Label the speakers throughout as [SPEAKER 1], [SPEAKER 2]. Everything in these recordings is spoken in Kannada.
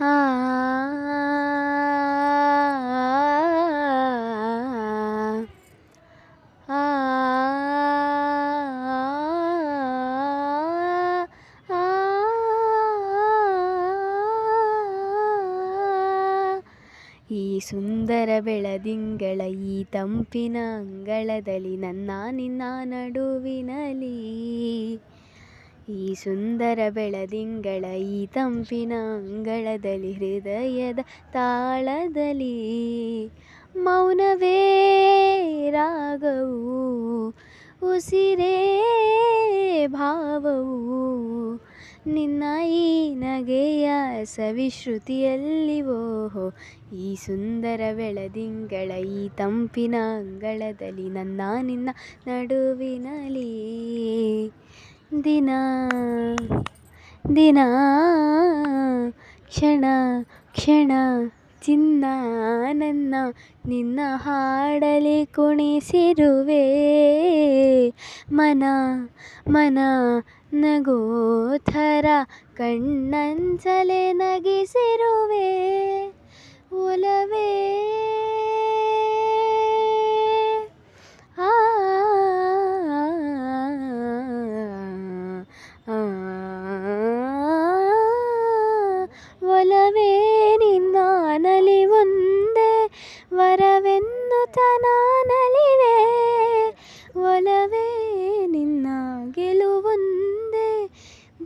[SPEAKER 1] ಆ ಆ ಈ ಸುಂದರ ಬೆಳದಿಂಗಳ ಈ ತಂಪಿನ ಅಂಗಳದಲ್ಲಿ ನನ್ನ ನಿನ್ನ ನಡುವಿನಲಿ, ಈ ಸುಂದರ ಬೆಳದಿಂಗಳ ಈ ತಂಪಿನ ಅಂಗಳದಲ್ಲಿ ಹೃದಯದ ತಾಳದಲ್ಲಿ ಮೌನವೇ ರಾಗವು, ಉಸಿರೇ ಭಾವವು, ನಿನ್ನ ಈ ನಗೆಯ ಸವಿಶ್ರುತಿಯಲ್ಲಿ ಓಹೋ, ಈ ಸುಂದರ ಬೆಳದಿಂಗಳ ಈ ತಂಪಿನ ಅಂಗಳದಲ್ಲಿ ನನ್ನ ನಿನ್ನ ನಡುವಿನಲಿ ದಿನ ದಿನ ಕ್ಷಣ ಕ್ಷಣ ಚಿನ್ನ ನನ್ನ ನಿನ್ನ ಹಾಡಲಿ ಕುಣಿಸಿರುವೆ, ಮನ ಮನ ನಗೋಥರ ಕಣ್ಣಂಚಲೆ ನಗಿಸಿರುವೆ, ಒಲವೇ ಆ ಒಲವೇ ನಿನ್ನ ನಲಿವೊಂದೇ ವರವೆನ್ನುತ್ತ ನಾನಲಿವೆ, ಒಲವೇ ನಿನ್ನ ಗೆಲುವೊಂದೇ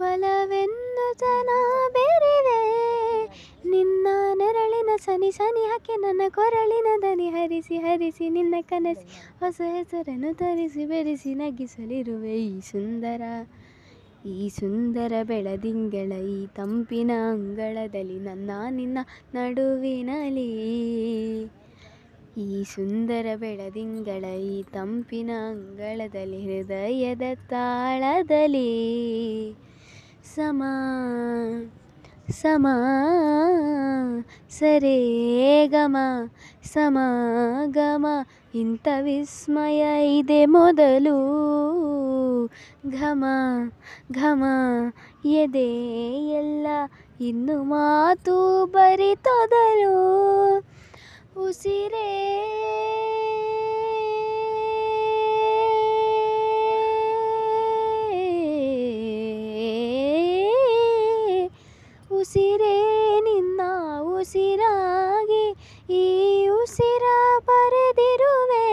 [SPEAKER 1] ಬಲವೆನ್ನುತ್ತ ನಾ ಬೆರಿವೆ, ನಿನ್ನ ನೆರಳಿನ ಸನಿ ಸನಿಹಕ್ಕೆ ನನ್ನ ಕೊರಳಿನ ದನಿ ಹರಿಸಿ ಹರಿಸಿ ನಿನ್ನ ಕನಸಿ ಹೊಸ ಹೆಸರನ್ನು ತರಿಸಿ ಬೆರೆಸಿ ನಗಿಸಲಿರುವೆ, ಈ ಸುಂದರ ಬೆಳದಿಂಗಳ ಈ ತಂಪಿನ ಅಂಗಳದಲ್ಲಿ ನನ್ನ ನಿನ್ನ ನಡುವಿನಲಿ, ಈ ಸುಂದರ ಬೆಳದಿಂಗಳ ಈ ತಂಪಿನ ಅಂಗಳದಲ್ಲಿ ಹೃದಯದ ತಾಳದಲ್ಲಿ ಸಮ ಸಮ ಸರೇ ಗಮ ಸಮ ಗಮ ಇಂಥ ವಿಸ್ಮಯ ಇದೆ ಮೊದಲು, ಘಮ ಘಮ ಎದೆ ಎಲ್ಲ ಇನ್ನು ಮಾತು ಬರಿತೊದಲು, ಉಸಿರೇ ಉಸಿರೇ ನಿನ್ನ ಉಸಿರಾಗಿ ಈ ಉಸಿರ ಬರೆದಿರುವೆ,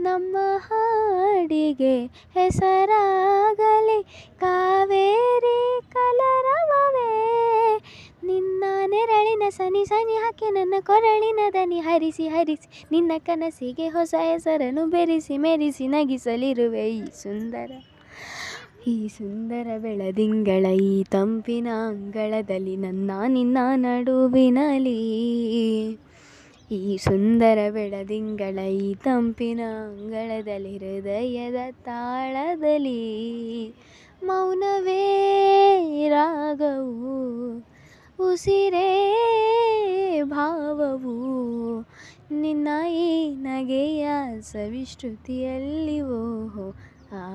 [SPEAKER 1] ನಮ್ಮ ಹಾಡಿಗೆ ಹೆಸರಾಗಲಿ ಕಾವೇರಿ ಕಲರವವೇ, ನಿನ್ನ ನೆರಳಿನ ಸನಿ ಸನಿ ಹಾಕಿ ನನ್ನ ಕೊರಳಿನ ದನಿ ಹರಿಸಿ ಹರಿಸಿ ನಿನ್ನ ಕನಸಿಗೆ ಹೊಸ ಹೆಸರನ್ನು ಬೆರೆಸಿ ಮೆರೆಸಿ ನಗಿಸಲಿರುವೆ, ಈ ಸುಂದರ ಬೆಳದಿಂಗಳ ಈ ತಂಪಿನ ಅಂಗಳದಲ್ಲಿ ನನ್ನ ನಿನ್ನ ನಡುವಿನಲಿ, ಈ ಸುಂದರ ಬೆಳದಿಂಗಳ ಈ ತಂಪಿನ ಅಂಗಳದಲ್ಲಿ ಹೃದಯದ ತಾಳದಲ್ಲಿ ಮೌನವೇ ರಾಗವು, ಉಸಿರೇ ಭಾವವು, ನಿನ್ನ ಈ ನಗೆಯ ಸವಿಶ್ರುತಿಯಲ್ಲಿ ಓಹೋ ಆ